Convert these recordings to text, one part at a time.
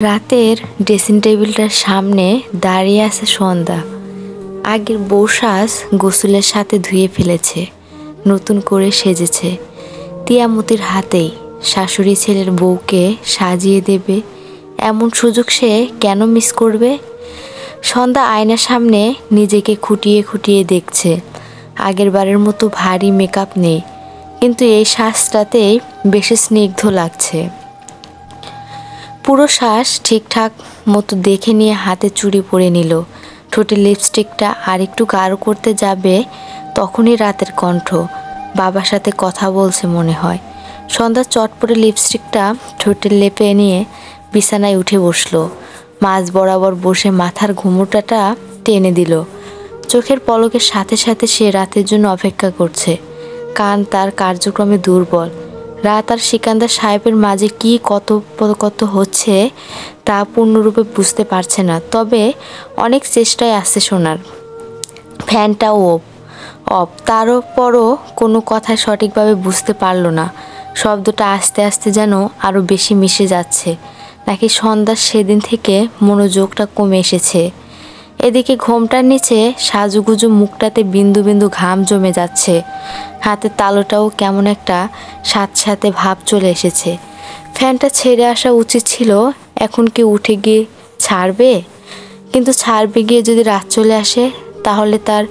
রাতের ড্রেসিং টেবিলটার সামনে দাঁড়িয়ে আছে সন্ধ্যা। আগের বউ সাজ গোসলের সাথে ধুয়ে ফেলেছে, নতুন করে সেজেছে। তিয়ামতির হাতেই শাশুড়ি ছেলের বউকে সাজিয়ে দেবে, এমন সুযোগ সে কেন মিস করবে? সন্ধ্যা আয়নার সামনে নিজেকে খুঁটিয়ে খুঁটিয়ে দেখছে। আগের বারের মতো ভারী মেকআপ নেই, কিন্তু এই সাজটাতেই বেশি স্নিগ্ধ লাগছে। পুরো শ্বাস ঠিকঠাক মতো দেখে নিয়ে হাতে চুড়ি পরে নিল। ঠোঁটে লিপস্টিকটা আরেকটু গাঢ় করতে যাবে, তখনই রাতের কণ্ঠ। বাবার সাথে কথা বলছে মনে হয়। সন্ধ্যা চটপটে লিপস্টিকটা ঠোঁটে লেপে নিয়ে বিছানায় উঠে বসলো। মাঝ বরাবর বসে মাথার ঘুমোটাটা টেনে দিল। চোখের পলকের সাথে সাথে সে রাতের জন্য অপেক্ষা করছে। কান তার কার্যক্রমে দুর্বল। রাত আর সিকান্দার সাহেবের মাঝে কি কথোপকথন হচ্ছে তা পূর্ণরূপে বুঝতে পারছে না, তবে অনেক চেষ্টায় আছে শোনার। ফ্যানটাও অফ, তারপরও কোনো কথা সঠিকভাবে বুঝতে পারল না। শব্দটা আস্তে আস্তে যেন আরও বেশি মিশে যাচ্ছে, নাকি সন্ধ্যার সেদিন থেকে মনোযোগটা কমে এসেছে। এদিকে ঘোমটার নিচে সাজুগুজু মুখটাতে বিন্দু বিন্দু ঘাম জমে যাচ্ছে। হাতের তালুটাও কেমন একটা সাথে ভাব চলে এসেছে। ফ্যানটা ছেড়ে আসা উচিত ছিল, এখন কি উঠে গিয়ে ছাড়বে? কিন্তু ছাড়বে গিয়ে যদি রাত চলে আসে, তাহলে তার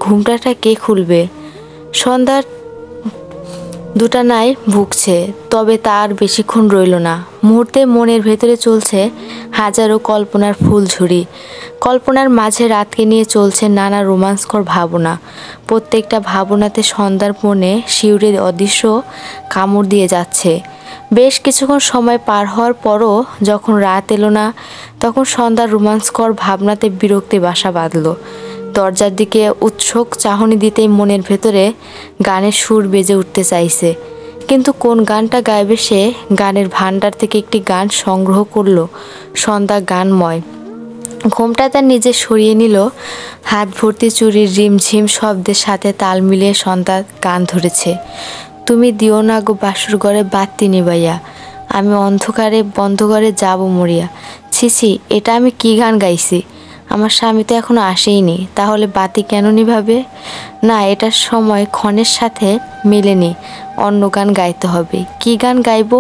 ঘুমটাটা কে খুলবে? সন্ধ্যার দুটা নাই ভুগছে, তবে তার বেশিক্ষণ রইল না। মুহূর্তে মনের ভেতরে চলছে হাজারো কল্পনার ফুলঝুরি। কল্পনার মাঝে রাতকে নিয়ে চলছে নানা রোমাঞ্চকর ভাবনা। প্রত্যেকটা ভাবনাতে সন্ধ্যার মনে শিউরে অদৃশ্য কামড় দিয়ে যাচ্ছে। বেশ কিছুক্ষণ সময় পার হওয়ার পরও যখন রাত এলো না, তখন সন্ধ্যার রোমাঞ্চকর ভাবনাতে বিরক্তি বাসা বাঁধল। দরজার দিকে উৎসুক চাহনি দিতেই মনের ভেতরে গানের সুর বেজে উঠতে চাইছে, কিন্তু কোন গানটা গাইবে সে? গানের ভান্ডার থেকে একটি গান সংগ্রহ করলো সন্ধ্যা গানময়। ঘোমটা তার নিজে সরিয়ে নিল। হাত ভর্তি চুরির রিমঝিম শব্দের সাথে তাল মিলিয়ে সন্ধ্যা গান ধরেছে। তুমি দিও না গো বাসুর ঘরে বাতি নিবাইয়া, আমি অন্ধকারে বন্ধ ঘরে যাব মরিয়া। ছিছি, এটা আমি কি গান গাইছি? আমার স্বামী তো এখনো আসেইনি, তাহলে বাতি কেন নিভাবে? না, এটার সময় ক্ষণের সাথে মেলেনি, অন্য গান গাইতে হবে। কি গান গাইব?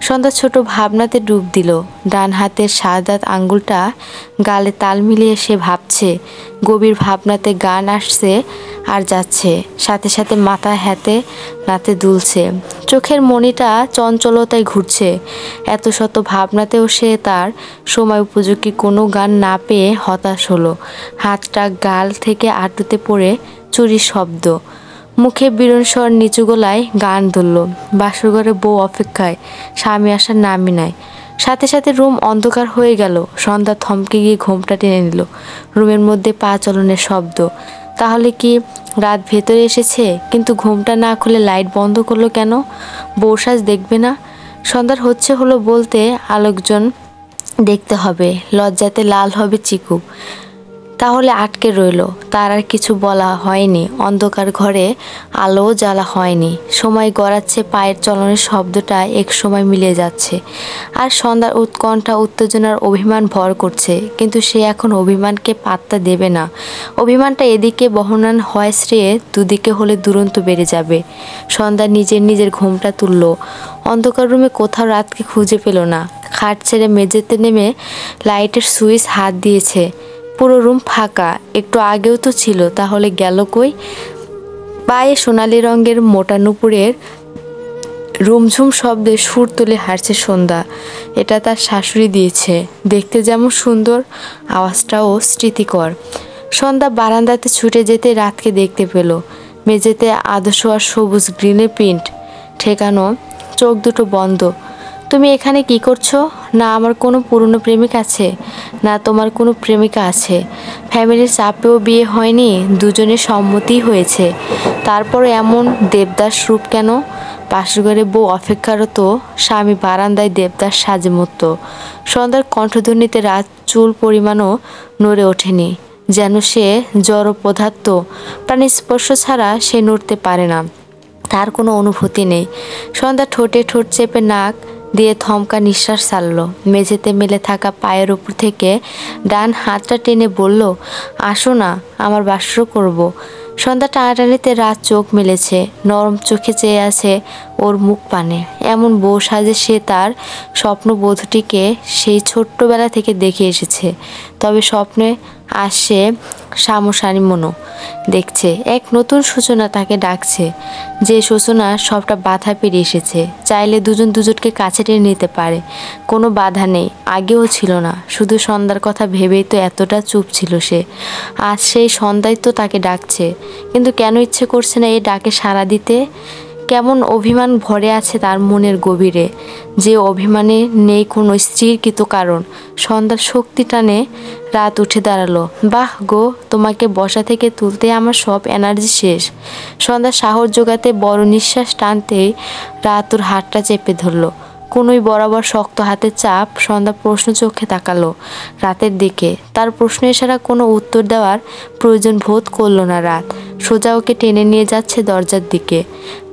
সন্ধ্যা ছোট ভাবনাতে ডুব দিল। ডান হাতের সাদাত আঙ্গুলটা গালে তাল মিলিয়ে সে ভাবছে। গভীর ভাবনাতে গান আসছে আর যাচ্ছে, সাথে সাথে মাথা হাতে নাতে দুলছে। চোখের মণিটা চঞ্চলতায় ঘুরছে। এত শত ভাবনাতেও সে তার সময় উপযোগী কোনো গান না পেয়ে হতাশ হলো। হাতটা গাল থেকে আঁটুতে পড়ে চুরির শব্দ। মুখে বিরণ স্বর নিচু গলায় গান ধরল। বাসরঘরে বউ অপেক্ষায়, স্বামী আসার নামই নাই। সাথে সাথে রুম অন্ধকার হয়ে গেল। সন্ধ্যা থমকে গিয়ে ঘোমটা টেনে নিল। রুমের মধ্যে পা চলনের শব্দ। তাহলে কি রাত ভেতরে এসেছে? কিন্তু ঘোমটা না খুলে লাইট বন্ধ করলো কেন? বউসাজ দেখবে না? সন্ধ্যার হলো বলতে আলোকজন দেখতে হবে, লজ্জাতে লাল হবে চিকু। তাহলে আটকে রইল। তার আর কিছু বলা হয়নি। অন্ধকার ঘরে আলোও জ্বালা হয়নি। সময় গড়াচ্ছে, পায়ের চলনের শব্দটা এক সময় মিলিয়ে যাচ্ছে। আর সন্ধ্যার উৎকণ্ঠা, উত্তেজনার অভিমান ভর করছে, কিন্তু সে এখন অভিমানকে পাত্তা দেবে না। অভিমানটা এদিকে বহমান হয় শ্রেয়ে, দুদিকে হলে দুরন্ত বেড়ে যাবে। সন্ধ্যা নিজের ঘোমটা তুলল। অন্ধকার রুমে কোথাও রাতকে খুঁজে পেল না। খাট ছেড়ে মেঝেতে নেমে লাইটের সুইচ হাত দিয়েছে। পুরো রুম ফাঁকা। একটু আগেও তো ছিল, তাহলে গেল কই? পায়ে সোনালি রঙের মোটা নুপুরের রুমঝুম শব্দে সুর তুলে হারছে সন্ধ্যা। এটা তার শাশুড়ি দিয়েছে। দেখতে যেমন সুন্দর, আওয়াজটাও স্মৃতিকর। সন্ধ্যা বারান্দাতে ছুটে যেতে রাতকে দেখতে পেল। মেঝেতে আদর্শ আর সবুজ গ্রিনের প্রিন্ট ঠেকানো, চোখ দুটো বন্ধ। তুমি এখানে কি করছো? না আমার কোনো পুরনো প্রেমিক আছে, না তোমার কোনো প্রেমিকা আছে। ফ্যামিলির চাপেও বিয়ে হয়নি, দুজনের সম্মতিই হয়েছে। তারপর এমন দেবদাস রূপ কেন? পাশের বউ অপেক্ষারত, স্বামী বারান্দায় দেবদাস সাজে মতো। সন্ধ্যার কণ্ঠধ্বনিতে রাত চুল পরিমাণও নড়ে ওঠেনি, যেন সে জড় পদার্থ। প্রাণীর স্পর্শ ছাড়া সে নড়তে পারে না, তার কোনো অনুভূতি নেই। সন্ধ্যা ঠোঁটে ঠোঁট চেপে নাক দিয়ে থমকা নিঃশ্বাস ছাড়ল। মেঝেতে মেলে থাকা পায়ের উপর থেকে ডান হাতটা টেনে বলল, আসো না, আমার বাসর করব। সন্ধ্যা টানাটানিতে রাত চোখ মেলেছে, নরম চোখে চেয়ে আছে ওর মুখ পানে। এমন বউ সাজে সে তার স্বপ্নবধূটিকে সেই ছোট্টবেলা থেকে দেখে এসেছে। তবে স্বপ্নে আসে সামসানি মনো দেখছে এক নতুন সূচনা তাকে ডাকছে, যে সূচনা সবটা বাধা পেরিয়ে এসেছে। চাইলে দুজন দুজনকে কাছে টেনে নিতে পারে, কোনো বাধা নেই, আগেও ছিল না। শুধু সন্ধ্যার কথা ভেবেই তো এতটা চুপ ছিল সে। আজ সেই সন্ধ্যাই তো তাকে ডাকছে, কিন্তু কেন ইচ্ছে করছে না এই ডাকে সাড়া দিতে। কেমন অভিমান ভরে আছে তার মনের গভীরে, যে অভিমানে নেই কোনো স্থিরকৃত কারণ। সন্ধ্যার শক্তি টানে রাত উঠে দাঁড়ালো। বাহ গো, তোমাকে বসা থেকে তুলতে আমার সব এনার্জি শেষ। সন্ধ্যা সাহস জোগাতে বড় নিঃশ্বাস টানতেই রাত ওর হাতটা চেপে ধরলো। কোনোই বরাবর শক্ত হাতের চাপ। সন্ধ্যা প্রশ্ন চোখে তাকালো রাতের দিকে। তার প্রশ্ন এছাড়া কোনো উত্তর দেওয়ার প্রয়োজন বোধ করলো না রাত। সোজা ওকে টেনে নিয়ে যাচ্ছে দরজার দিকে।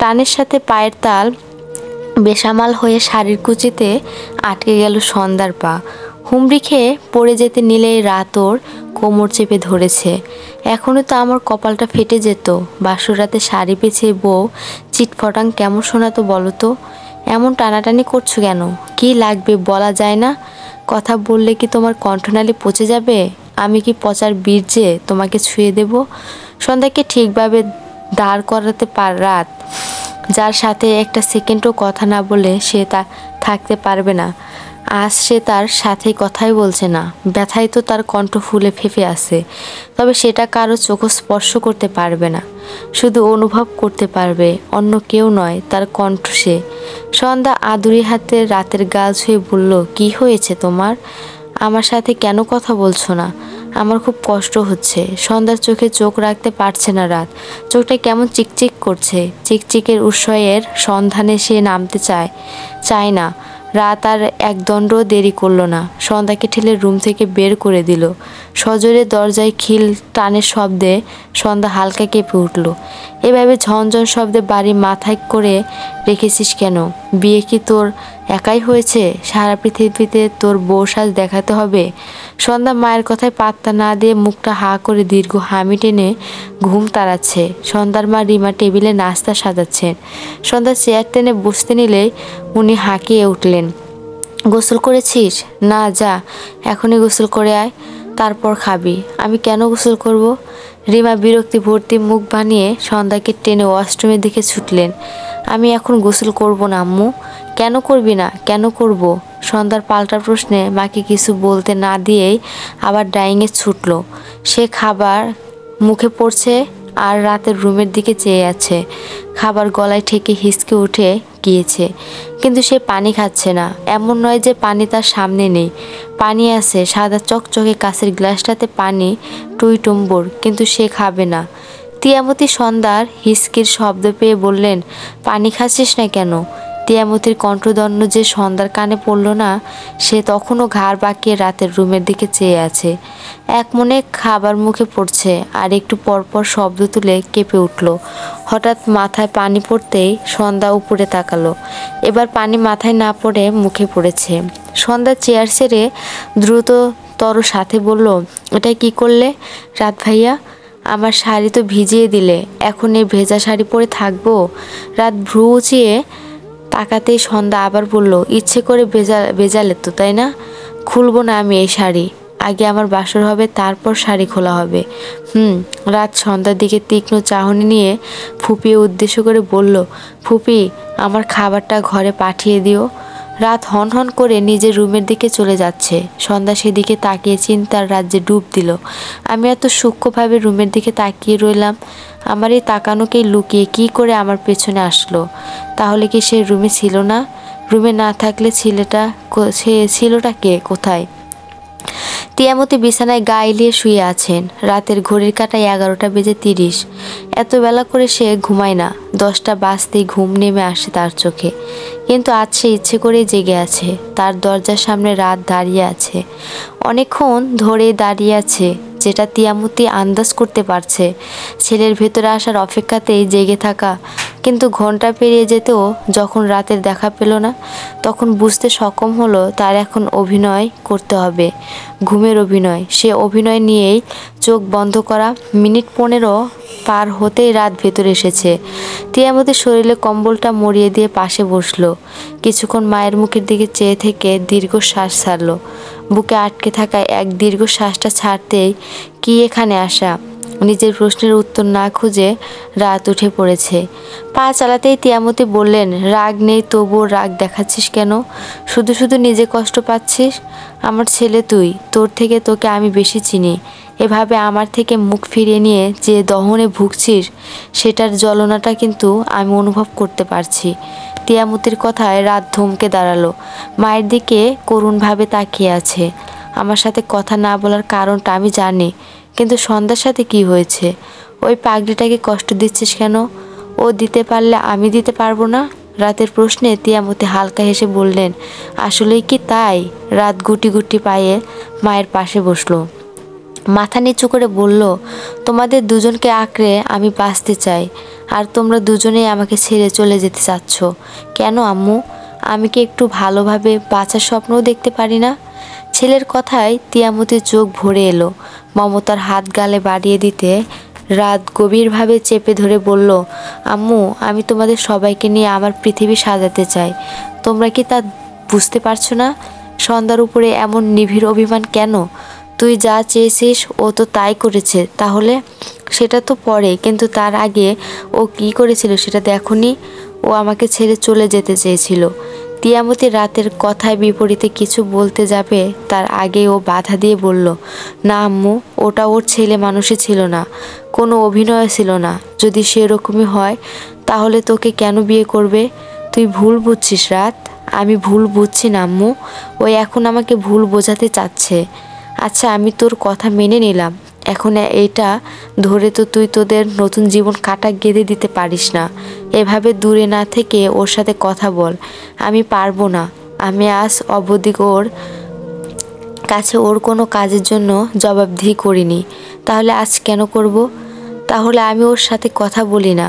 টানের সাথে পায়ের তাল বেসামাল হয়ে শাড়ির কুচিতে আটকে গেল সন্ধ্যার পা। হুমড়ি খেয়ে পড়ে যেতে নিলেই রাত ওর কোমর চেপে ধরেছে। এখনও তো আমার কপালটা ফেটে যেত। বাসর রাতে শাড়ি পেঁচিয়ে বউ চিটফটাং কেমন শোনাতো বলো তো। এমন টানাটানি করছো কেন? কি লাগবে বলা যায় না? কথা বললে কি তোমার কণ্ঠনালী পচে যাবে? আমি কি পচার বীর্যে তোমাকে ছুঁয়ে দেব? সন্ধ্যাকে ঠিকভাবে দাঁড় করাতে রাত, যার সাথে একটা সেকেন্ডও কথা না বলে সে তা থাকতে পারবে না। আজ সে তার সাথে কথাই বলছে না। ব্যথায় তো তার কণ্ঠ ফুলে ফেঁপে আছে। তবে সেটা কারো চোখ স্পর্শ করতে পারবে না, শুধু অনুভব করতে পারবে। অন্য কেউ নয়, তার কণ্ঠ সে। সন্ধ্যা আদুরি হাতে রাতের গাল ছুঁয়ে বলল, কি হয়েছে তোমার? আমার সাথে কেন কথা বলছো না? আমার খুব কষ্ট হচ্ছে। সন্ধ্যার চোখে চোখ রাখতে পারছে না রাত। চোখটা কেমন চিকচিক করছে। চিকচিকের উৎসয়ের সন্ধানে সে নামতে চায় না। রাত আর একদণ্ডও দেরি করল না। সন্ধ্যাকে ঠেলে রুম থেকে বের করে দিল। সজোরে দরজায় খিল টানের শব্দে সন্ধ্যা হালকা কেঁপে উঠল। এভাবে ঝনঝন শব্দে বাড়ি মাথায় করে রেখেছিস কেন? বিয়ে কি তোর একাই হয়েছে? সারা পৃথিবীতে তোর বউ সাজ দেখাতে হবে? সন্ধ্যা মায়ের কথায় পাত্তা না দিয়ে মুখটা হা করে দীর্ঘ হামি টেনে ঘুম তাড়াচ্ছে। সন্ধ্যার মা রিমা টেবিলে নাস্তা সাজাচ্ছেন। সন্ধ্যা চেয়ার টেনে বসতে নিলে উনি হাঁকিয়ে উঠলেন, গোসল করেছিস? না, যা এখনই গোসল করে আয়, তারপর খাবি। আমি কেন গোসল করব? রিমা বিরক্তি ভর্তি মুখ বানিয়ে সন্ধ্যাকে টেনে ওয়াশরুমের দিকে ছুটলেন। আমি এখন গোসল করব না আম্মু। কেন করবি না? কেন করব? সন্ধ্যার পাল্টা প্রশ্নে মাকে কিছু বলতে না দিয়েই আবার ডাইনিংয়ে ছুটল সে। খাবার মুখে পড়ছে আর রাতের রুমের দিকে চেয়ে আছে। খাবার গলায় ঠেকে হিসকে উঠে গিয়েছে, কিন্তু সে পানি খাচ্ছে না। এমন নয় যে পানি তার সামনে নেই, পানি আছে। সাদা চকচকে কাঁচের গ্লাসটাতে পানি টুইটুম্বর, কিন্তু সে খাবে না। তিয়ামতি সন্ধ্যার হিসকির শব্দ পেয়ে বললেন, পানি খাচ্ছিস না কেন? তিয়ামতির কণ্ঠদণ্ড যে সন্ধ্যার কানে পড়ল না। সে তখনও ঘাড় বাঁকিয়ে রাতের রুমের দিকে চেয়ে আছে। এক মনে খাবার মুখে পড়ছে আর একটু পরপর শব্দ তুলে কেঁপে উঠল। হঠাৎ মাথায় পানি পড়তেই সন্ধ্যা উপরে তাকালো। এবার পানি মাথায় না পড়ে মুখে পড়েছে। সন্ধ্যা চেয়ার ছেড়ে দ্রুততর সাথে বলল, এটা কি করলে রাত ভাইয়া? আমার শাড়ি তো ভিজিয়ে দিলে, এখন এই ভেজা শাড়ি পরে থাকবো? রাত ভ্রু উঁচিয়ে তাকাতেই সন্ধ্যা আবার বলল, ইচ্ছে করে ভেজালে তো, তাই না? খুলবো না আমি এই শাড়ি। আগে আমার বাসর হবে, তারপর শাড়ি খোলা হবে। রাত সন্ধ্যার দিকে তীক্ষ্ণ চাহনি নিয়ে ফুপিয়ে উদ্দেশ্য করে বলল, ফুপি, আমার খাবারটা ঘরে পাঠিয়ে দিও। রাত হন হন করে নিজের রুমের দিকে চলে যাচ্ছে। সন্ধ্যা সেদিকে তাকিয়ে চিন্তার রাজ্যে ডুব দিল। আমি এত সূক্ষ্মভাবে রুমের দিকে তাকিয়ে রইলাম, আমার এই তাকানোকেই লুকিয়ে কি করে আমার পেছনে আসলো? তাহলে কি সে রুমে ছিল না? রুমে না থাকলে ছিলটা কে? কোথায়? তিয়ামতি বিছানায় গা এলিয়ে শুয়ে আছেন। রাতের ঘড়ির কাঁটায় 11টা বেজে 30। এত বেলা করে সে ঘুমায় না। 10টা বাজতেই ঘুম নেমে আসে তার চোখে। কিন্তু আজ সে ইচ্ছে করেই জেগে আছে। তার দরজার সামনে রাত দাঁড়িয়ে আছে, অনেকক্ষণ ধরে দাঁড়িয়ে আছে, যেটা তিয়ামতি আন্দাজ করতে পারছে। ছেলের ভেতরে আসার অপেক্ষাতেই জেগে থাকা কিন্তু ঘন্টা পেরিয়ে যেতেও যখন রাতের দেখা পেল না, তখন বুঝতে সক্ষম হলো তার এখন অভিনয় করতে হবে, ঘুমের অভিনয়। সে অভিনয় নিয়েই চোখ বন্ধ করা। মিনিট 15 পার হতেই রাত ভেতরে এসেছে। তিয়ামতের শরীরে কম্বলটা মরিয়ে দিয়ে পাশে বসলো। কিছুক্ষণ মায়ের মুখের দিকে চেয়ে থেকে দীর্ঘ শ্বাস ছাড়ল। বুকে আটকে থাকা এক দীর্ঘ শ্বাসটা ছাড়তেই কি এখানে আসা, নিজের প্রশ্নের উত্তর না খুঁজে রাত উঠে পড়েছে। পা চালাতেই তিয়ামতি বললেন, রাগ নেই তবুও রাগ দেখাচ্ছিস কেন? শুধু শুধু নিজে কষ্ট পাচ্ছিস? আমার ছেলে তুই, তোর থেকে তোকে আমি বেশি চিনি। এভাবে আমার থেকে মুখ ফিরিয়ে নিয়ে যে দহনে ভুগছিস, সেটার জ্বলনাটা কিন্তু আমি অনুভব করতে পারছি। তিয়ামতির কথায় রাত ধমকে দাঁড়ালো। মায়ের দিকে করুণভাবে তাকিয়ে আছে। আমার সাথে কথা না বলার কারণটা আমি জানি, কিন্তু সন্ধ্যার সাথে কি হয়েছে? ওই পাগড়িটাকে কষ্ট দিচ্ছিস কেন? ও দিতে পারলে আমি দিতে পারবো না? রাতের প্রশ্নে তিয়ামতি হালকা হেসে বললেন, আসলেই কি তাই? রাত গুটি গুটি পায়ে মায়ের পাশে বসলো, মাথা নিচু করে বলল, তোমাদের দুজনকে আঁকড়ে আমি বাঁচতে চাই, আর তোমরা দুজনেই আমাকে ছেড়ে চলে যেতে চাচ্ছ। কেন আম্মু? আমি কি একটু ভালোভাবে বাঁচার স্বপ্নও দেখতে পারি না? ছেলের কথায় তিয়ামতির চোখ ভরে এলো। মমতার হাত গালে বাড়িয়ে দিতে রাত গভীরভাবে চেপে ধরে বলল, আম্মু, আমি তোমাদের সবাইকে নিয়ে আমার পৃথিবী সাজাতে চাই। তোমরা কি তা বুঝতে পারছো না? সন্ধ্যার উপরে এমন নিবিড় অভিমান কেন? তুই যা চেয়েছিস ও তো তাই করেছে, তাহলে? সেটা তো পরে, কিন্তু তার আগে ও কি করেছিল সেটা দেখোনি? ও আমাকে ছেড়ে চলে যেতে চেয়েছিল। তিয়ামতি রাতের কথায় বিপরীতে কিছু বলতে যাবে তার আগে ও বাধা দিয়ে বলল, না আম্মু, ওটা ওর ছেলে মানুষই ছিল না, কোনো অভিনয় ছিল না। যদি সেরকমই হয় তাহলে তোকে কেন বিয়ে করবে? তুই ভুল বুঝছিস রাত। আমি ভুল বুঝছি না আম্মু, ও এখন আমাকে ভুল বোঝাতে চাচ্ছে। আচ্ছা, আমি তোর কথা মেনে নিলাম। এখন এইটা ধরে তো তুই তোদের নতুন জীবন কাটা গেঁথে দিতে পারিস না। এভাবে দূরে না থেকে ওর সাথে কথা বল। আমি পারবো না। আমি আজ অবধি ওর কাছে ওর কোনো কাজের জন্য জবাবদিহি করিনি, তাহলে আজ কেন করব? তাহলে আমি ওর সাথে কথা বলি না।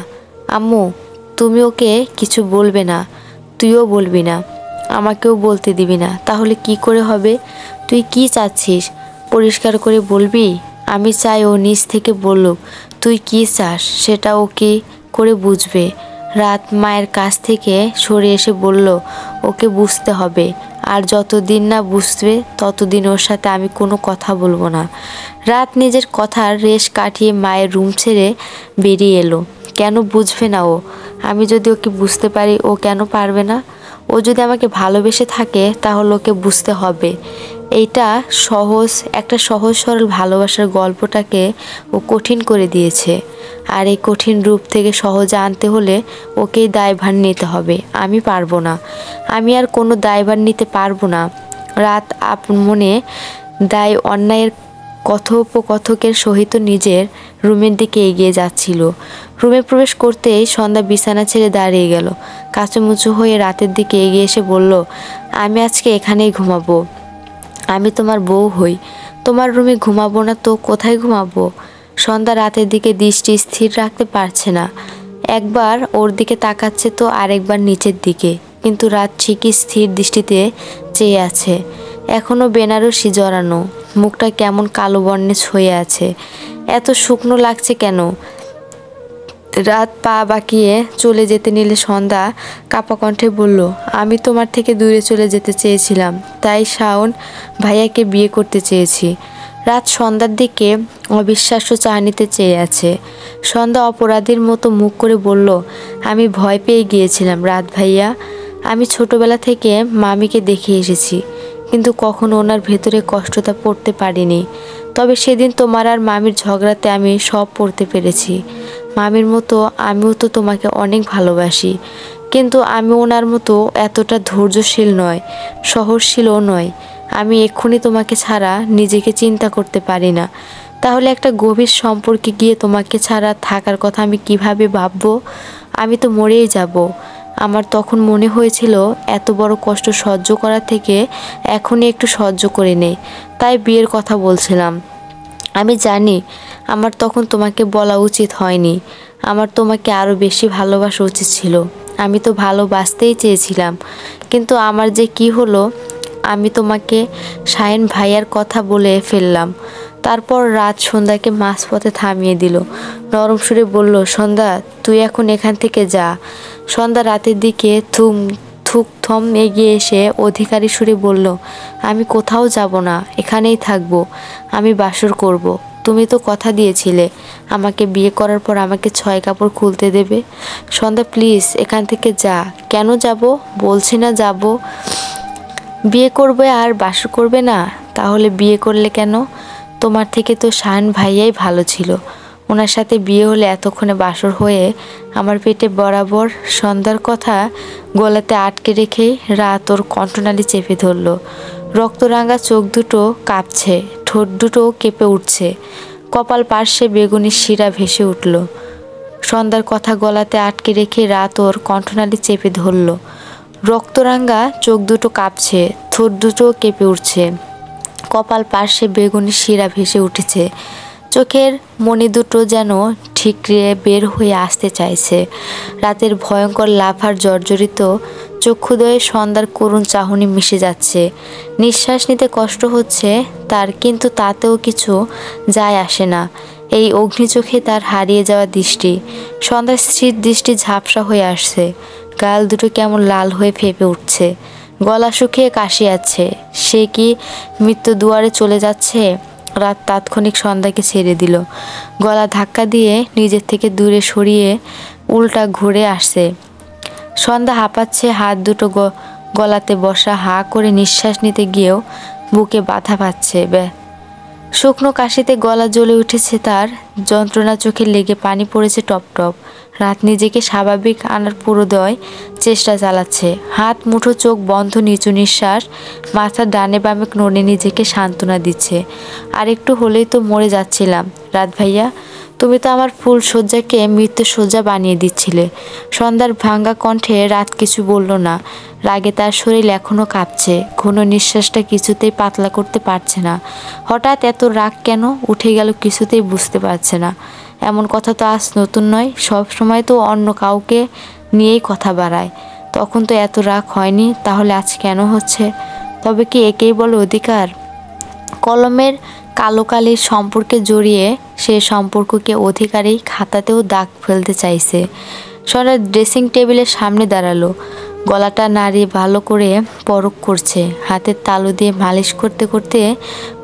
আম্মু, তুমি ওকে কিছু বলবে না, তুইও বলবি না, আমাকেও বলতে দিবি না। তাহলে কি করে হবে? তুই কি চাচ্ছিস পরিষ্কার করে বলবি? আমি চাই ও নিজ থেকে বলুক তুই কি চাস, সেটা ও কি করে বুঝবে? রাত মায়ের কাছ থেকে সরে এসে বলল, ওকে বুঝতে হবে, আর যতদিন না বুঝবে ততদিন ওর সাথে আমি কোনো কথা বলবো না। রাত নিজের কথার রেশ কাটিয়ে মায়ের রুম ছেড়ে বেরিয়ে এলো। কেন বুঝবে না ও? আমি যদি ওকে বুঝতে পারি, ও কেন পারবে না? ও যদি আমাকে ভালোবেসে থাকে তাহলে ওকে বুঝতে হবে। এইটা একটা সহজ সরল ভালোবাসার গল্পটাকে ও কঠিন করে দিয়েছে, আর এই কঠিন রূপ থেকে সহজে আনতে হলে ওকেই দায়ভার নিতে হবে। আমি পারবো না, আমি আর কোনো দায়ভার নিতে পারবো না। রাত আপন মনে দায় অন্যায়ের কথোপকথকের সহিত নিজের রুমের দিকে এগিয়ে যাচ্ছিল। রুমে প্রবেশ করতেই সন্ধ্যা বিছানা ছেড়ে দাঁড়িয়ে গেল। কাঁচুমুচু হয়ে রাতের দিকে এগিয়ে এসে বলল, আমি আজকে এখানেই ঘুমাবো। আমি তোমার বউ হই, তোমার রুমে ঘুমাবো না তো কোথায় ঘুমাবো? সন্ধ্যা রাতের দিকে দৃষ্টি স্থির রাখতে পারছে না। একবার ওর দিকে তাকাচ্ছে তো আরেকবার নিচের দিকে, কিন্তু রাত ঠিকই স্থির দৃষ্টিতে চেয়ে আছে। এখনো বেনারসি জড়ানো, মুখটা কেমন কালো বর্ণে ছয়ে আছে। এত শুকনো লাগছে কেন? রাত পা বাঁকিয়ে চলে যেতে নিলে সন্ধ্যা কাপা কণ্ঠে বলল, আমি তোমার থেকে দূরে চলে যেতে চেয়েছিলাম, তাই শাওন ভাইয়াকে বিয়ে করতে চেয়েছি। রাত সন্ধ্যার দিকে অবিশ্বাস্য চাহনিতে চেয়ে আছে। সন্ধ্যা অপরাধীর মতো মুখ করে বলল, আমি ভয় পেয়ে গিয়েছিলাম রাত ভাইয়া। আমি ছোটবেলা থেকে মামিকে দেখে এসেছি, কিন্তু কখনো ওনার ভেতরে কষ্টটা পড়তে পারিনি। তবে সেদিন তোমার আর মামির ঝগড়াতে আমি সব পড়তে পেরেছি। মামির মতো আমিও তো তোমাকে অনেক ভালোবাসি, কিন্তু আমি ওনার মতো এতটা ধৈর্যশীল নয়, সহনশীলও নয়। আমি এক্ষুনি তোমাকে ছাড়া নিজেকে চিন্তা করতে পারি না। তাহলে একটা গভীর সম্পর্কে গিয়ে তোমাকে ছাড়া থাকার কথা আমি কিভাবে ভাববো? আমি তো মরেই যাব। আমার তখন মনে হয়েছিল এত বড় কষ্ট সহ্য করা থেকে এখনই একটু সহ্য করে নেই, তাই বিয়ের কথা বলছিলাম। আমি জানি আমার তখন তোমাকে বলা উচিত হয়নি। আমার তোমাকে আরও বেশি ভালোবাসা উচিত ছিল। আমি তো ভালোবাসতেই চেয়েছিলাম, কিন্তু আমার যে কি হলো, আমি তোমাকে শাহিন ভাইয়ার কথা বলে ফেললাম। তারপর রাত সন্ধ্যাকে মাঝপথে থামিয়ে দিল। নরম সুরে বলল, সন্ধ্যা তুই এখন এখান থেকে যা। সন্ধ্যা রাতের দিকে থম এগিয়ে এসে অধিকারী সুরে বলল, আমি কোথাও যাব না, এখানেই থাকবো। আমি বাসর করব। তুমি তো কথা দিয়েছিলে আমাকে বিয়ে করার পর আমাকে 6 কাপড় খুলতে দেবে। সন্ধ্যা প্লিজ এখান থেকে যা। কেন যাব? বলছি না যাব। বিয়ে করবে আর বাসর করবে না? তাহলে বিয়ে করলে কেন? তোমার থেকে তো শাহান ভাইয়াই ভালো ছিল। ওনার সাথে বিয়ে হলে এতক্ষণে বাসর হয়ে আমার পেটে বরাবর। সন্ধ্যার কথা গলাতে আটকে রেখেই রাত ওর কণ্ঠনালী চেপে ধরল। রক্তরাঙা চোখ দুটো কাঁপছে, ঠোঁট দুটো কেঁপে উঠছে, কপাল পার্শ্বে বেগুনি শিরা ভেসে উঠল। সন্ধ্যার কথা গলাতে আটকে রেখে রাত ওর কণ্ঠনালী চেপে ধরল। রক্তরাঙা চোখ দুটো কাঁপছে, ঠোঁট দুটো কেঁপে উঠছে, কপাল পার্শ্বে বেগুনি শিরা ভেসে উঠেছে। চোখের মণি দুটো যেন ঠিকরে বের হয়ে আসতে চাইছে। রাতের ভয়ঙ্কর লাফার জর্জরিত চক্ষুদয়ে সন্ধ্যার করুণ চাহনি মিশে যাচ্ছে। নিঃশ্বাস নিতে কষ্ট হচ্ছে তার, কিন্তু তাতেও কিছু যায় আসে না। এই অগ্নিচোখে তার হারিয়ে যাওয়া দৃষ্টি। সন্ধ্যার স্থির দৃষ্টি ঝাপসা হয়ে আসছে। গাল দুটো কেমন লাল হয়ে ফেঁপে উঠছে, গলা শুকিয়ে কাশি আছে। সে কি মৃত্যু দুয়ারে চলে যাচ্ছে? রাত তাৎক্ষণিক সন্ধ্যাকে ছেড়ে দিল। গলা ধাক্কা দিয়ে নিজের থেকে দূরে সরিয়ে উল্টা ঘুরে আসছে। সন্ধ্যা হাঁপাচ্ছে, হাত দুটো গলাতে বসা, হাঁ করে নিঃশ্বাস নিতে গিয়েও বুকে বাধা পাচ্ছে। শুকনো কাশিতে গলা জ্বলে উঠেছে তার, যন্ত্রণা চোখে লেগে পানি পড়েছে টপ টপ। রাত নিজেকে স্বাভাবিক আনার পুরোদয় চেষ্টা চালাচ্ছে। হাত মুঠো, চোখ বন্ধ, নিচু নিঃশ্বাস, মাথা ডানে বামে নড়ে নিজেকে সান্ত্বনা দিচ্ছে। আর একটু হলেই তো মরে যাচ্ছিলাম। রাত ভাইয়া, তুমি তো আমার ফুল শয্যাকে মৃত্যু শয্যা বানিয়ে দিচ্ছিলে। সন্ধ্যার ভাঙ্গা কণ্ঠে রাত কিছু বলল না। রাগে তার শরীর এখনও কাঁপছে, ঘন নিঃশ্বাসটা কিছুতেই পাতলা করতে পারছে না। হঠাৎ এত রাগ কেন উঠে গেল কিছুতেই বুঝতে পারছে না। এমন কথা তো আজ নতুন নয়, সব সময় তো অন্য কাউকে নিয়েই কথা বাড়ায়। তখন তো এত রাগ হয়নি, তাহলে আজ কেন হচ্ছে? তবে কি একেই বলে অধিকার? কলমের কালো কালির সম্পর্কে জড়িয়ে সে সম্পর্ককে অধিকারী খাতাতেও দাগ ফেলতে চাইছে। সন্ধ্যা ড্রেসিং টেবিলের সামনে দাঁড়ালো, গলাটা নাড়িয়ে ভালো করে পরখ করছে, হাতের তালু দিয়ে মালিশ করতে করতে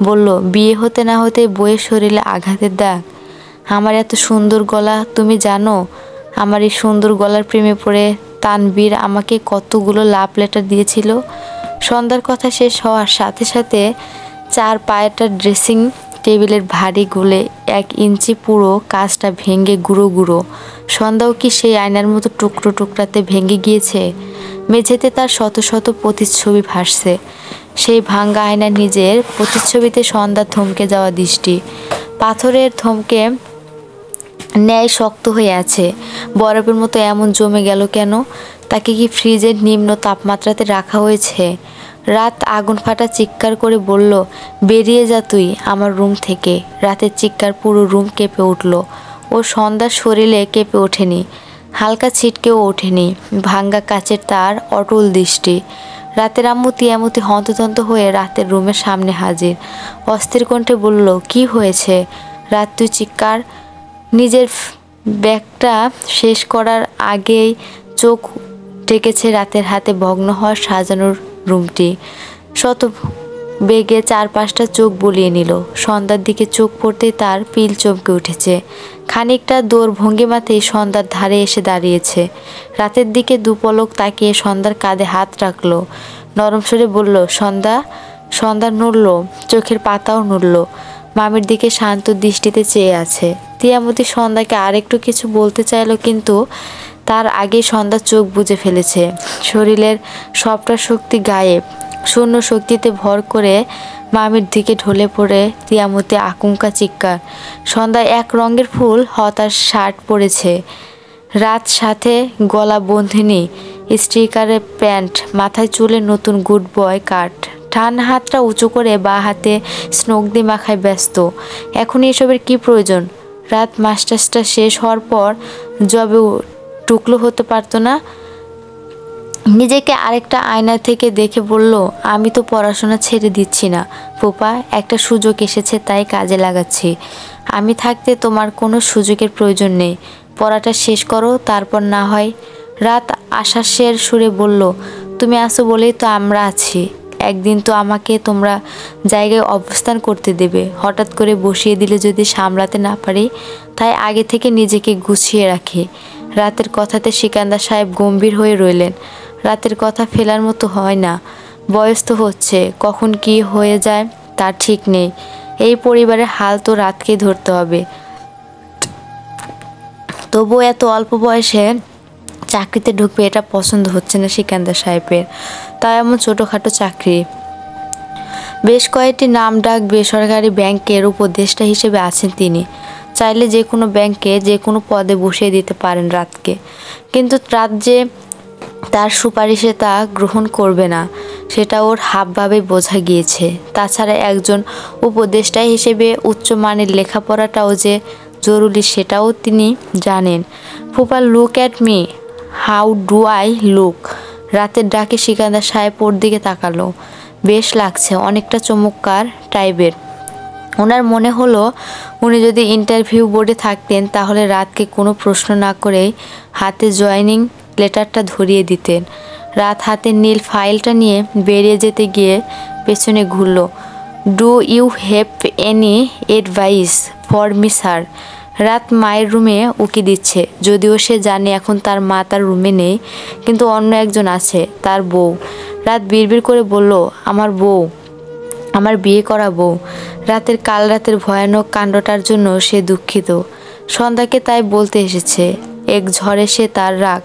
বলল, বিয়ে হতে না হতে বইয়ের শরীরে আঘাতের দাগ। আমার এত সুন্দর গলা, তুমি জানো? আমার এই সুন্দর গলার প্রেমে পড়ে তানবীর আমাকে কতগুলো লাভ লেটার দিয়েছিল। সন্ধ্যার কথা শেষ হওয়ার সাথে সাথে 4 পায়েটা ড্রেসিং টেবিলের ভারী গুলে 1 ইঞ্চি পুরো কাজটা ভেঙে গুঁড়ো গুঁড়ো। সন্ধ্যাও কি সেই আয়নার মতো টুকরো টুকরাতে ভেঙে গিয়েছে? মেঝেতে তার শত শত প্রতিচ্ছবি ভাসছে। সেই ভাঙ্গা আয়নার নিজের প্রতিচ্ছবিতে সন্ধ্যা থমকে যাওয়া দৃষ্টি পাথরের থমকে ন্যায় শক্ত হয়ে আছে। বরফের মতো এমন জমে গেল কেন? তাকে কি ফ্রিজের নিম্ন তাপমাত্রাতে রাখা হয়েছে? রাত আগুন ফাটা চিৎকার করে বলল, বেরিয়ে যা তুই আমার রুম থেকে। রাতের চিৎকার পুরো রুম কেঁপে উঠল। ও সন্ধ্যার শরীরে কেঁপে ওঠেনি, হালকা ছিটকেও ওঠেনি। ভাঙ্গা কাচের তার অটল দৃষ্টি। রাতের আম্মু তিয়ামতি হন্তদন্ত হয়ে রাতের রুমের সামনে হাজির। অস্থির কণ্ঠে বলল, কি হয়েছে? রাত তুই চিৎকার। নিজের ব্যাগটা শেষ করার আগেই চোখ ঠেকেছে রাতের হাতে ভগ্ন হওয়া সাজানোর রুমটি। শত বেগে 4-5টা চোখ বুলিয়ে নিল। সন্ধ্যার দিকে চোখ পড়তেই তার পিল চমকে উঠেছে। খানিকটা দৌড় ভঙ্গিমাতেই সন্ধ্যার ধারে এসে দাঁড়িয়েছে। রাতের দিকে দুপলক তাকিয়ে সন্ধ্যার কাঁধে হাত রাখলো, নরম স্বরে বলল, সন্ধ্যা। সন্ধ্যা নড়ল, চোখের পাতাও নড়ল, মামির দিকে শান্ত দৃষ্টিতে চেয়ে আছে। তিয়ামতি সন্ধ্যাকে আরেকটু কিছু বলতে চাইল, কিন্তু তার আগে সন্ধ্যা চোখ বুজে ফেলেছে। শরীরের সবটা শক্তি গায়েব। শূন্য শক্তিতে ভর করে মামির দিকে ঢলে পড়ে তিয়ামতি আকুঙ্কা চিৎকার। সন্ধ্যা এক রঙের ফুল হতাশ শার্ট পরেছে, রাত সাথে গলা বন্ধিনী স্টিকারের প্যান্ট, মাথায় চুলে নতুন গুড বয় কাট। ডান হাতটা উঁচু করে বা হাতে স্নোক দিয়ে মাখায় ব্যস্ত। এখন এসবের কি প্রয়োজন? রাত মাস্টার্সটা শেষ হওয়ার পর জবে টুকলো হতে পারতো না। নিজেকে আরেকটা আয়না থেকে দেখে বলল, আমি তো পড়াশোনা ছেড়ে দিচ্ছি না ফুপা, একটা সুযোগ এসেছে তাই কাজে লাগাচ্ছি। আমি থাকতে তোমার কোনো সুযোগের প্রয়োজন নেই, পড়াটা শেষ করো, তারপর না হয়। রাত আশ্বাসের সুরে বলল, তুমি আছো বলেই তো আমরা আছি, একদিন তো আমাকে তোমরা জায়গায় অবস্থান করতে দেবে। হঠাৎ করে বসিয়ে দিলে যদি সামলাতে না পারি, তাই আগে থেকে নিজেকে গুছিয়ে রাখি। রাতের কথাতে সিকান্দার সাহেব গম্ভীর হয়ে রইলেন। রাতের কথা ফেলার মতো হয় না, বয়স তো হচ্ছে, কখন কি হয়ে যায় তার ঠিক নেই। এই পরিবারের হাল তো রাতকেই ধরতে হবে। তবুও এত অল্প বয়সে চাকরিতে ঢুকবে এটা পছন্দ হচ্ছে না সিকান্দার সাহেবের, তাই এমন ছোটোখাটো চাকরি। বেশ কয়েকটি নামডাক বেসরকারি ব্যাংকের উপদেষ্টা হিসেবে আছেন তিনি, চাইলে যে কোনো ব্যাংকে যে কোনো পদে বসিয়ে দিতে পারেন রাতকে। কিন্তু রাত যে তার সুপারিশে তা গ্রহণ করবে না সেটা ওর হাবভাবে বোঝা গিয়েছে। তাছাড়া একজন উপদেষ্টা হিসেবে উচ্চমানের লেখাপড়াটাও যে জরুরি সেটাও তিনি জানেন। ফুপা, look at me, how do I look? রাতের ডাকে সিকান্দার সাহেব ওর দিকে তাকালো। বেশ লাগছে, অনেকটা চমৎকার টাইপের। ওনার মনে হলো উনি যদি ইন্টারভিউ বোর্ডে থাকতেন তাহলে রাতকে কোনো প্রশ্ন না করেই হাতে জয়েনিং লেটারটা ধরিয়ে দিতেন। রাত হাতের নীল ফাইলটা নিয়ে বেরিয়ে যেতে গিয়ে পেছনে ঘুরল। Do you have any advice for me sir? রাত মায়ের রুমে উকি দিচ্ছে, যদিও সে জানে এখন তার মা তার রুমে নেই, কিন্তু অন্য একজন আছে, তার বউ। রাত বিড়বিড় করে বলল, আমার বউ, আমার বিয়ে করা বউ। রাতের কাল রাতের ভয়ানক কাণ্ডটার জন্য সে দুঃখিত। সন্ধ্যাকে তাই বলতে এসেছে। এক ঝড়ে সে তার রাগ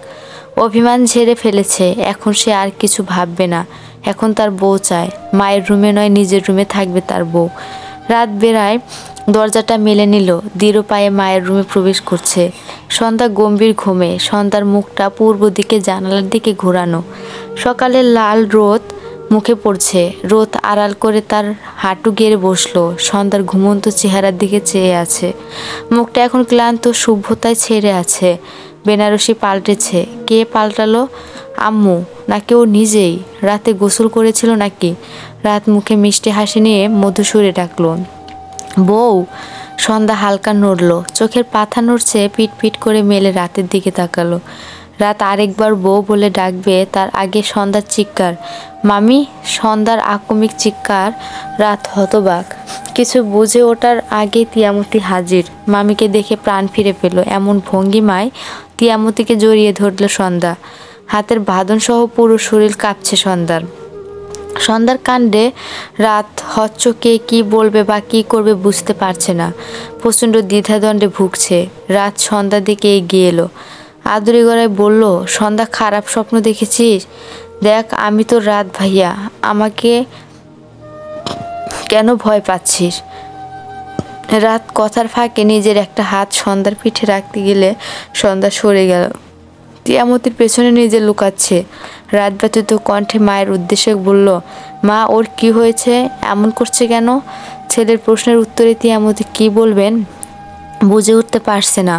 অভিমান ঝেড়ে ফেলেছে। এখন সে আর কিছু ভাববে না, এখন তার বউ চায়। মায়ের রুমে নয়, নিজের রুমে থাকবে তার বউ। রাত বেড়ায় দরজাটা মেলে নিল, দৃঢ় পায়ে মায়ের রুমে প্রবেশ করছে। সন্ধ্যা গম্ভীর ঘুমে, সন্ধ্যার মুখটা পূর্ব দিকে জানালার দিকে ঘোরানো। সকালের লাল রোদ মুখে পড়ছে, রোদ আড়াল করে তার হাঁটু গেড়ে বসলো। সন্ধ্যার ঘুমন্ত চেহারার দিকে চেয়ে আছে। মুখটা এখন ক্লান্ত, শুভ্রতায় ছেড়ে আছে। বেনারসি পাল্টেছে। কে পাল্টালো? আম্মু নাকি ও নিজেই? রাতে গোসল করেছিল নাকি? রাত মুখে মিষ্টি হাসি নিয়ে মধুসূরে ডাকলো, বউ। সন্ধ্যা হালকা নড়ল, চোখের পাতা নড়ছে, পিট পিট করে মেলে রাতের দিকে তাকালো। রাত আরেকবার বউ বলে ডাকবে তার আগে সন্ধ্যার চিৎকার, মামি। সন্ধ্যার আকস্মিক চিৎকার। রাত হতবাক, কিছু বুঝে ওঠার আগে তিয়ামতি হাজির। মামিকে দেখে প্রাণ ফিরে পেল। এমন ভঙ্গিমায় তিয়ামতিকে জড়িয়ে ধরল সন্ধ্যা। হাতের বাঁধন সহ পুরো শরীর কাঁপছে সন্ধ্যার। সন্ধ্যার কাণ্ডে রাত হচ্চকে, কি বলবে বা কি করবে বুঝতে পারছে না। প্রচণ্ড দ্বিধাদ্বন্দ্বে ভুগছে। রাত সন্ধ্যার দিকে এগিয়ে এলো, আদুরি গলায় বলল, সন্ধ্যা, খারাপ স্বপ্ন দেখেছিস? দেখ, আমি তো রাত ভাইয়া, আমাকে কেন ভয় পাচ্ছিস? রাত কথার ফাঁকে নিজের একটা হাত সন্ধ্যার পিঠে রাখতে গেলে সন্ধ্যা সরে গেল। তিয়ামতির পেছনে নিজে লুকাচ্ছে। রাত ব্যতীত কণ্ঠে মায়ের উদ্দেশ্যে বলল, মা, ওর কি হয়েছে? এমন করছে কেন? ছেলের প্রশ্নের উত্তরে তিয়ামতি কি বলবেন বুঝে উঠতে পারছে না।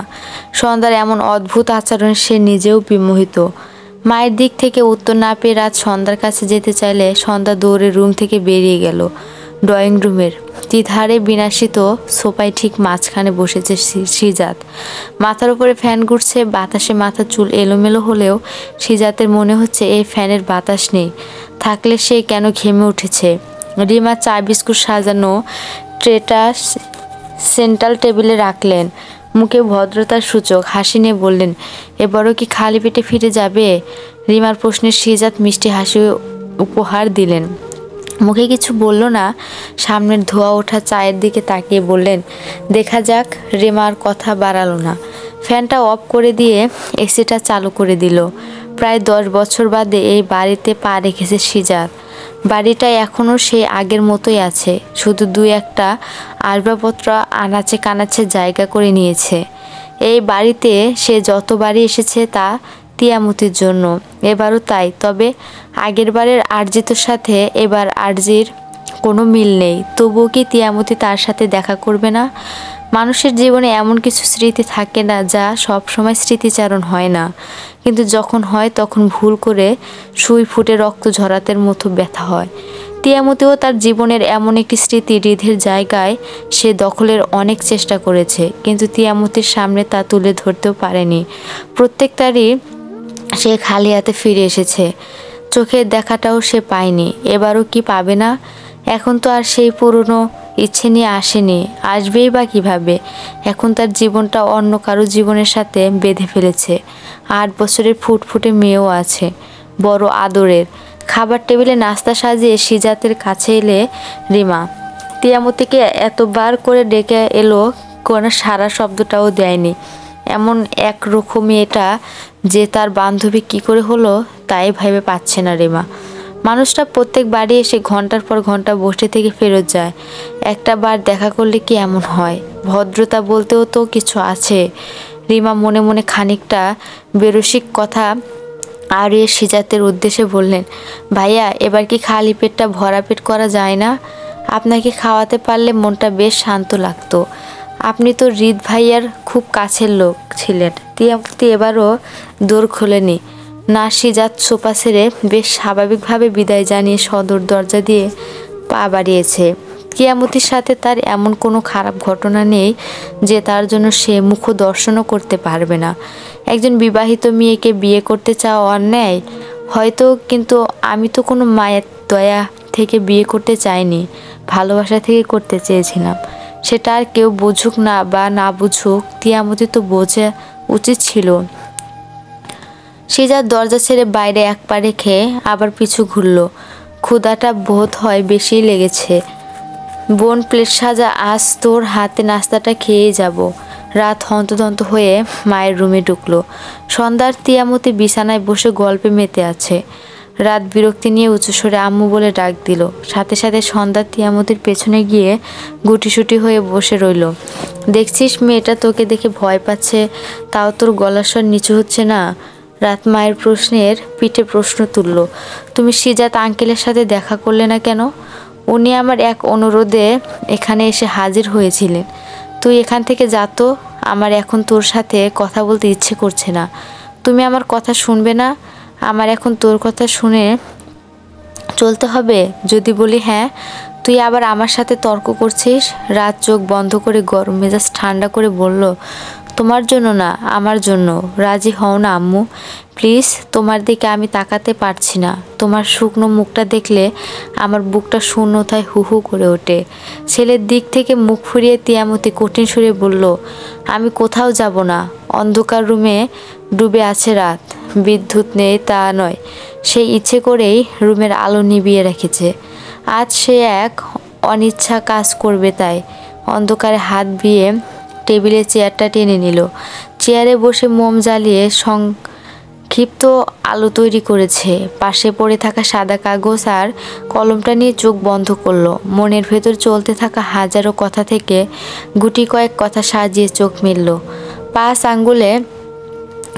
সন্ধ্যার এমন অদ্ভুত আচরণ সে নিজেও বিমোহিত। মায়ের দিক থেকে উত্তর না পেয়ে রাত সন্ধ্যার কাছে যেতে চাইলে সন্ধ্যা দৌড়ে রুম থেকে বেরিয়ে গেল। ড্রয়িং রুমের দ্বিধারে বিনাশিত সোফায় ঠিক মাঝখানে বসেছে সিজাত। মাথার উপরে ফ্যান ঘুরছে, বাতাসে মাথার চুল এলোমেলো হলেও সিজাতের মনে হচ্ছে এই ফ্যানের বাতাস নেই, থাকলে সে কেন ঘেমে উঠেছে। রিমা চা বিস্কুট সাজানো ট্রেটা সেন্ট্রাল টেবিলে রাখলেন। মুখে ভদ্রতার সূচক হাসি নিয়ে বললেন, এবারও কি খালি পেটে ফিরে যাবে? রিমার প্রশ্নে সিজাত মিষ্টি হাসি উপহার দিলেন। মুখে কিছু বলল না, সামনের ধোয়া ওঠা চায়ের দিকে তাকিয়ে বললেন, দেখা যাক। রিমার কথা বাড়ালো না। ফ্যানটা অফ করে দিয়ে এসিটা চালু করে দিল। প্রায় 10 বছর বাদে এই বাড়িতে পা রেখেছে সিজাত। বাড়িটা এখনও সেই আগের মতোই আছে, শুধু 2-1টা আসবাবপত্র আনাচে কানাচে জায়গা করে নিয়েছে। এই বাড়িতে সে যতবারই এসেছে তা তিয়ামতির জন্য, এবারও তাই। তবে আগের বারের আরজিতর সাথে এবার আরজির কোনো মিল নেই, তবুও কি তিয়ামতি তার সাথে দেখা করবে না? মানুষের জীবনে এমন কিছু স্মৃতি থাকে না যা সব সময় স্মৃতিচারণ হয় না, কিন্তু যখন হয় তখন ভুল করে সুই ফুটে রক্ত ঝরাতের মতো ব্যথা হয়। তিয়ামতিও তার জীবনের এমন একটি স্মৃতি হৃদের জায়গায় সে দখলের অনেক চেষ্টা করেছে, কিন্তু তিয়ামতির সামনে তা তুলে ধরতেও পারেনি। প্রত্যেকটারই সে খালি হাতে ফিরে এসেছে, চোখের দেখাটাও সে পায়নি। এবারও কি পাবে না? এখন তো আর সেই পুরনো ইচ্ছে নিয়ে আসেনি, আসবেই বা কিভাবে? এখন তার জীবনটা অন্য কারো জীবনের সাথে বেঁধে ফেলেছে। 8 বছরের ফুটফুটে মেয়েও আছে, বড় আদরের। খাবার টেবিলে নাস্তা সাজিয়ে সিজাতের কাছে এলে রিমা। তিয়ামতিকে এতবার করে ডেকে এলো, কোনো সারা শব্দটাও দেয়নি। এমন একরকম মেয়েটা যে তার বান্ধবী কি করে হলো তাই ভেবে পাচ্ছে না রিমা। মানুষটা প্রত্যেক বাড়ি এসে ঘন্টার পর ঘন্টা বসে থেকে ফেরত যায়। একটা বার দেখা করলে কি এমন হয়? ভদ্রতা বলতেও তো কিছু আছে। রিমা মনে মনে খানিকটা বেরসিক কথা আর এ সিজাতের উদ্দেশ্যে বললেন, ভাইয়া এবার কি খালি পেটটা ভরা পেট করা যায় না? আপনাকে খাওয়াতে পারলে মনটা বেশ শান্ত লাগতো। আপনি তো হৃদ ভাইয়ার খুব কাছের লোক ছিলেন। তিয়ামতি এবারও দৌড় খোলেনি না। সিজাত সোফা ছেড়ে বেশ স্বাভাবিকভাবে বিদায় জানিয়ে সদর দরজা দিয়ে পা বাড়িয়েছে। তিয়ামতির সাথে তার এমন কোনো খারাপ ঘটনা নেই যে তার জন্য সে মুখ দর্শনও করতে পারবে না। একজন বিবাহিত মেয়েকে বিয়ে করতে চাওয়া অন্যায় হয়তো, কিন্তু আমি তো কোনো মায়ের দয়া থেকে বিয়ে করতে চাইনি, ভালোবাসা থেকে করতে চেয়েছিলাম। সেটা আর কেউ বুঝুক না বা না বুঝুক, তিয়ামতি তো বোঝা উচিত ছিল। সিজাত দরজা ছেড়ে বাইরে এক পা রেখে আবার পিছু ঘুরল। ক্ষুধাটা বোধ হয় বেশিই লেগেছে। বোন প্লেট সাজা, আজ তোর হাতে নাস্তাটা খেয়েই যাব। রাত হন্তদন্ত হয়ে মায়ের রুমে ঢুকলো। সন্ধ্যার তিয়ামতি বিছানায় বসে গল্পে মেতে আছে। রাত বিরক্তি নিয়ে উঁচুস্বরে আম্মু বলে ডাক দিল। সাথে সাথে সন্ধ্যার তিয়ামতির পেছনে গিয়ে গুটিসুটি হয়ে বসে রইল। দেখছিস মেয়েটা তোকে দেখে ভয় পাচ্ছে, তাও তোর গলার স্বর নিচু হচ্ছে না। রাত মায়ের প্রশ্নের পিঠে প্রশ্ন তুলল। তুমি সিজাত আঙ্কেলের সাথে দেখা করলে না কেন? উনি আমার এক অনুরোধে এখানে এসে হাজির হয়েছিলেন। তুই এখান থেকে যা তো, আমার এখন তোর সাথে কথা বলতে ইচ্ছে করছে না। তুমি আমার কথা শুনবে না? আমার এখন তোর কথা শুনে চলতে হবে? যদি বলি হ্যাঁ, তুই আবার আমার সাথে তর্ক করছিস। রাত চোখ বন্ধ করে গরম মেজাজ ঠান্ডা করে বলল, তোমার জন্য না, আমার জন্য। রাজি হও না আম্মু, প্লিজ। তোমার দিকে আমি তাকাতে পারছি না। তোমার শুকনো মুখটা দেখলে আমার বুকটা শূন্যতায় হু হু করে ওঠে। ছেলের দিক থেকে মুখ ফুরিয়ে তিয়ামতি কঠিন সুরে বলল, আমি কোথাও যাব না। অন্ধকার রুমে ডুবে আছে রাত। বিদ্যুৎ নেই তা নয়, সে ইচ্ছে করেই রুমের আলো নিভিয়ে রেখেছে। আজ সে এক অনিচ্ছা কাজ করবে তাই। অন্ধকারে হাত দিয়ে টেবিলে চেয়ারটা টেনে নিল। চেয়ারে বসে মোম জ্বালিয়ে সংক্ষিপ্ত আলো তৈরি করেছে। পাশে পড়ে থাকা সাদা কাগজ আর কলমটা নিয়ে চোখ বন্ধ করলো। মনের ভেতর চলতে থাকা হাজারো কথা থেকে গুটি কয়েক কথা সাজিয়ে চোখ মেলল। 5 আঙ্গুলে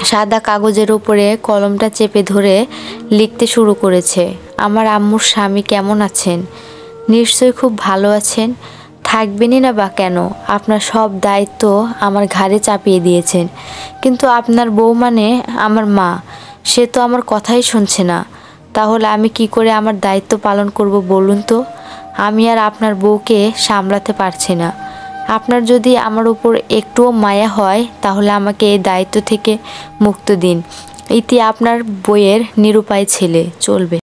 সাদা কাগজের উপরে কলমটা চেপে ধরে লিখতে শুরু করেছে। আমার আম্মুর স্বামী কেমন আছেন? নিশ্চয়ই খুব ভালো আছেন, থাকবেনই না বা কেন? আপনার সব দায়িত্ব আমার ঘাড়ে চাপিয়ে দিয়েছেন, কিন্তু আপনার বউ মানে আমার মা, সে তো আমার কথাই শুনছে না। তাহলে আমি কি করে আমার দায়িত্ব পালন করব বলুন তো? আমি আর আপনার বউকে সামলাতে পারছি না। আপনার যদি আমার উপর একটুও মায়া হয় তাহলে আমাকে এই দায়িত্ব থেকে মুক্ত দিন। ইতি আপনার বইয়ের নিরুপায় ছেলে। চলবে।